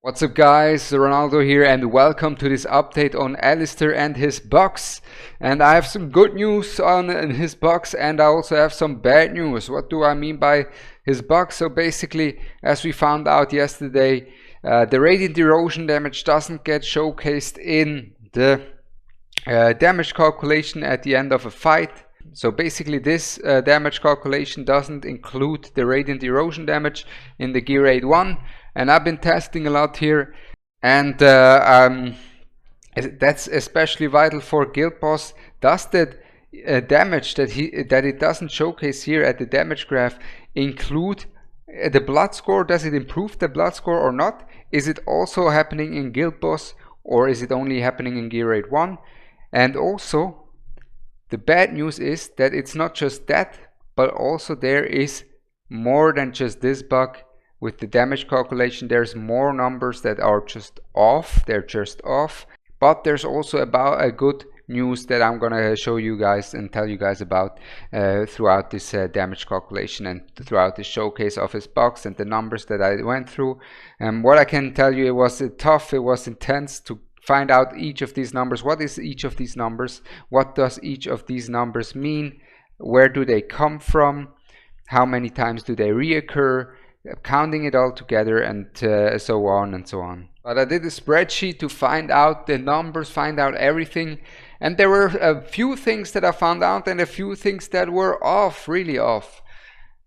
What's up guys, Ronaldo here and welcome to this update on Alister and his bugs. And I have some good news on his bugs and I also have some bad news. What do I mean by his bugs? So basically, as we found out yesterday, the radiant erosion damage doesn't get showcased in the damage calculation at the end of a fight. So basically this damage calculation doesn't include the radiant erosion damage in the gear aid 1. And I've been testing a lot here, and that's especially vital for Guild Boss. Does that damage that it doesn't showcase here at the damage graph include the blood score? Does it improve the blood score or not? Is it also happening in Guild Boss, or is it only happening in gear aid 1? And also, the bad news is that it's not just that, but also there is more than just this bug. With the damage calculation, there's more numbers that are just off. They're just off. But there's also about a good news that I'm gonna show you guys and tell you guys about throughout this damage calculation and throughout the showcase of his bugs and the numbers that I went through. What I can tell you, it was tough, it was intense to find out each of these numbers. What is each of these numbers? What does each of these numbers mean? Where do they come from? How many times do they reoccur? Counting it all together and so on and so on. But I did a spreadsheet to find out the numbers, find out everything, and there were a few things that I found out and a few things that were off, really off.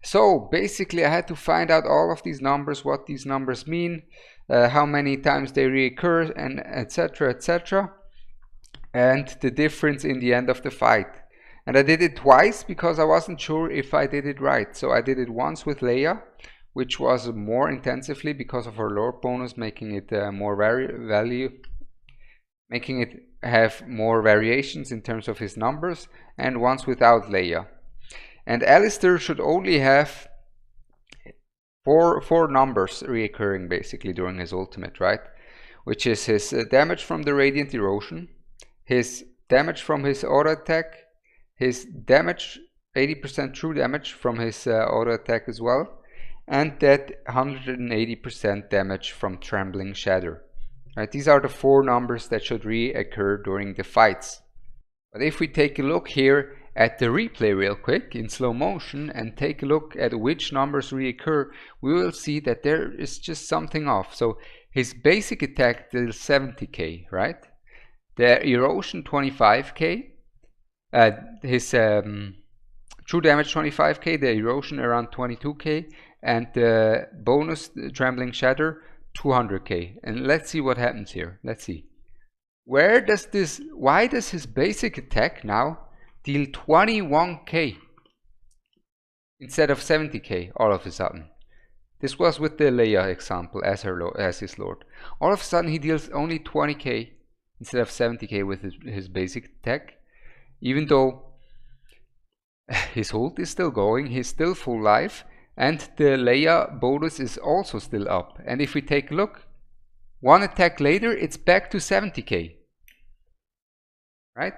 So basically I had to find out all of these numbers, what these numbers mean, how many times they reoccur, and etc, etc, and the difference in the end of the fight. And I did it twice because I wasn't sure if I did it right. So I did it once with Leia, which was more intensively because of her lore bonus, making it making it have more variations in terms of his numbers, and once without Leia. And Alister should only have four numbers reoccurring basically during his ultimate, right? Which is his damage from the radiant erosion, his damage from his auto attack, his damage 80% true damage from his auto attack as well, and that 180% damage from Trembling Shatter. Right, these are the four numbers that should reoccur during the fights. But if we take a look here at the replay real quick in slow motion and take a look at which numbers reoccur, we will see that there is just something off. So his basic attack deals 70k, right? The erosion 25k, his true damage 25k, the erosion around 22k, and the bonus Trembling Shatter 200k. And let's see what happens here. Let's see. Why does his basic attack now deal 21k instead of 70k all of a sudden? This was with the Leia example as his lord. All of a sudden he deals only 20k instead of 70k with his basic attack, even though his ult is still going, he's still full life, and the Leia bonus is also still up. And if we take a look, one attack later, it's back to 70k. Right?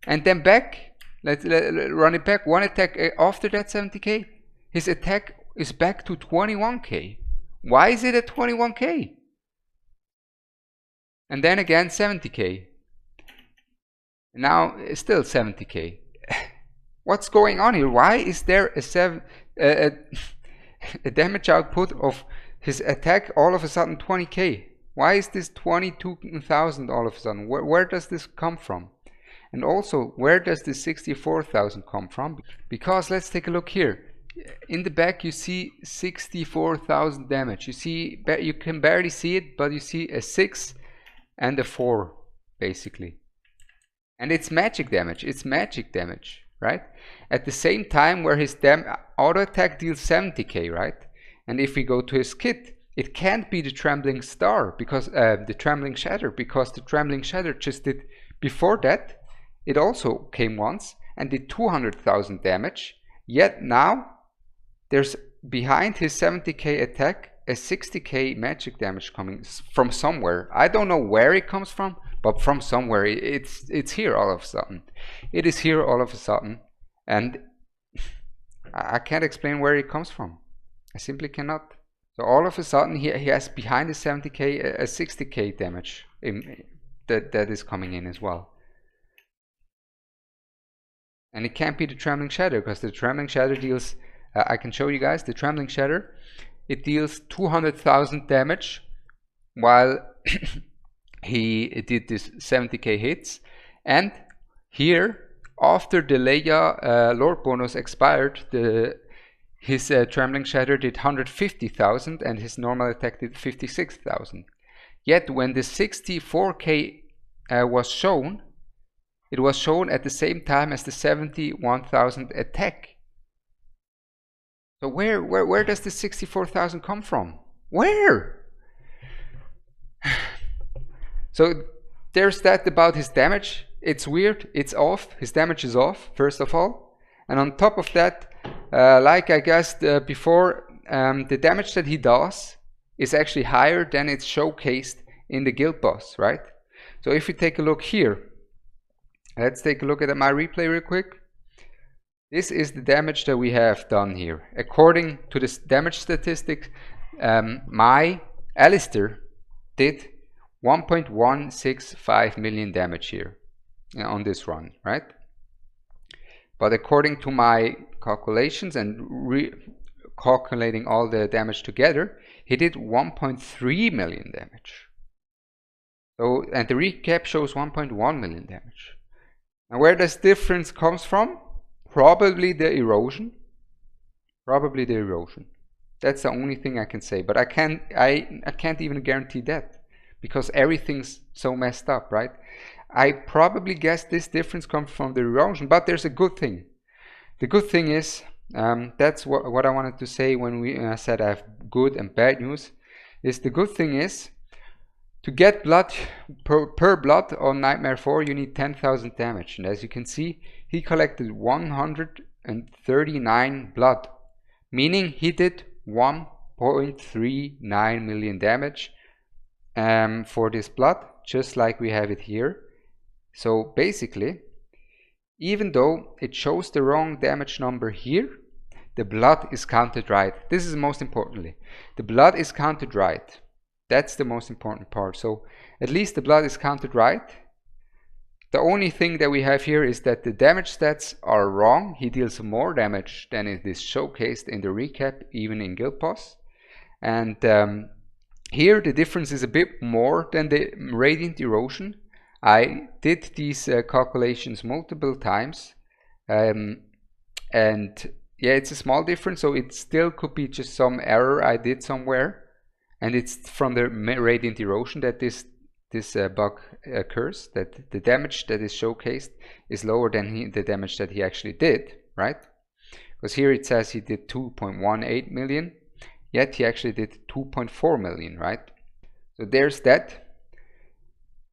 And then back, let's run it back, one attack after that 70k, his attack is back to 21k. Why is it at 21k? And then again 70k. Now it's still 70k. What's going on here? Why is there a damage output of his attack all of a sudden 20k? Why is this 22,000 all of a sudden? Where does this come from? And also, where does this 64,000 come from? Because let's take a look here. In the back you see 64,000 damage. You see, you can barely see it, but you see a 6 and a 4 basically. And it's magic damage. It's magic damage. Right? At the same time where his auto attack deals 70k, right? And if we go to his kit, it can't be the Trembling Star because the Trembling Shatter, because the Trembling Shatter just did before that. It also came once and did 200,000 damage. Yet now there's behind his 70k attack a 60k magic damage coming from somewhere. I don't know where it comes from, but from somewhere it's here all of a sudden. It is here all of a sudden, and I can't explain where it comes from. I simply cannot. So all of a sudden he has behind his 70k a 60k damage that is coming in as well. And it can't be the Trembling Shatter, because the Trembling Shatter deals, I can show you guys, the Trembling Shatter, it deals 200,000 damage, while he did this 70k hits. And here, after the Leia Lord bonus expired, his Trembling Shatter did 150,000 and his normal attack did 56,000. Yet when the 64k was shown, it was shown at the same time as the 71,000 attack. So where does the 64,000 come from? Where? So there's that about his damage. It's weird, it's off, his damage is off, first of all. And on top of that, like I guessed before, the damage that he does is actually higher than it's showcased in the guild boss, right? So if you take a look here, let's take a look at my replay real quick. This is the damage that we have done here. According to this damage statistics, my Alister did 1.165 million damage here on this run, right? But according to my calculations and calculating all the damage together, he did 1.3 million damage. So, and the recap shows 1.1 million damage. Now where this difference comes from? Probably the erosion. Probably the erosion. That's the only thing I can say. But I can't even guarantee that, because everything's so messed up, right? I probably guess this difference comes from the erosion, but there's a good thing. The good thing is, that's what I wanted to say when we said I have good and bad news, is the good thing is, to get blood per blood on Nightmare 4, you need 10,000 damage. And as you can see, he collected 139 blood, meaning he did 1.39 million damage for this blood, just like we have it here. So basically, even though it shows the wrong damage number here, the blood is counted right. This is most importantly. The blood is counted right. That's the most important part. So at least the blood is counted right. The only thing that we have here is that the damage stats are wrong. He deals more damage than it is showcased in the recap, even in guild boss. And here the difference is a bit more than the radiant erosion. I did these calculations multiple times, and yeah, it's a small difference, so it still could be just some error I did somewhere, and it's from the radiant erosion that this bug occurs, that the damage that is showcased is lower than the damage that he actually did, right? Because here it says he did 2.18 million, yet he actually did 2.4 million, right? So there's that.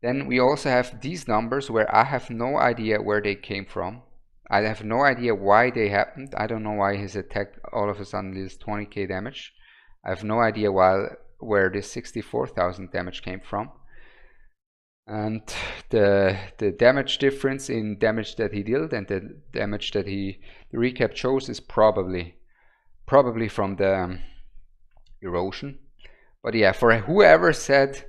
Then we also have these numbers where I have no idea where they came from. I have no idea why they happened. I don't know why his attack all of a sudden is 20k damage. I have no idea where this 64,000 damage came from. And the damage difference in damage that he dealt and the damage that the recap shows is probably from the erosion. But yeah, for whoever said,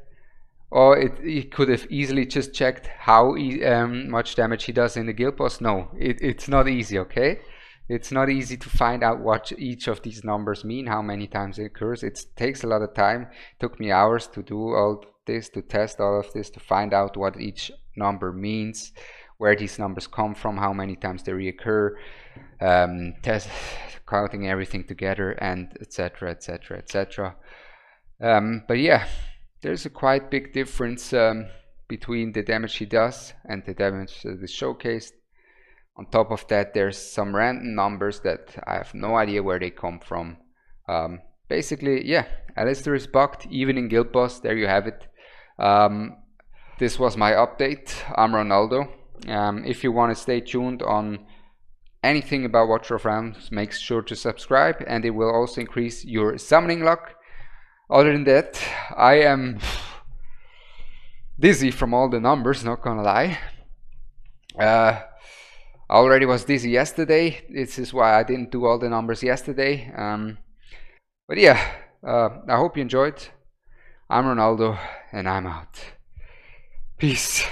oh, it could have easily just checked how much damage he does in the guild boss. No, it's not easy, okay? It's not easy to find out what each of these numbers mean, how many times it occurs. It takes a lot of time. It took me hours to do all this, to test all of this, to find out what each number means, where these numbers come from, how many times they reoccur, counting everything together, and etc, etc, etc. But yeah, there's a quite big difference between the damage he does and the damage that is showcased. On top of that, there's some random numbers that I have no idea where they come from. Basically, yeah, Alister is bugged, even in guild boss. There you have it. This was my update. I'm Ronaldo. If you want to stay tuned on anything about Watcher of Realms, make sure to subscribe, and it will also increase your summoning luck. Other than that, I am dizzy from all the numbers, not gonna lie. I already was dizzy yesterday. This is why I didn't do all the numbers yesterday. But yeah, I hope you enjoyed. I'm Ronaldo, and I'm out. Peace.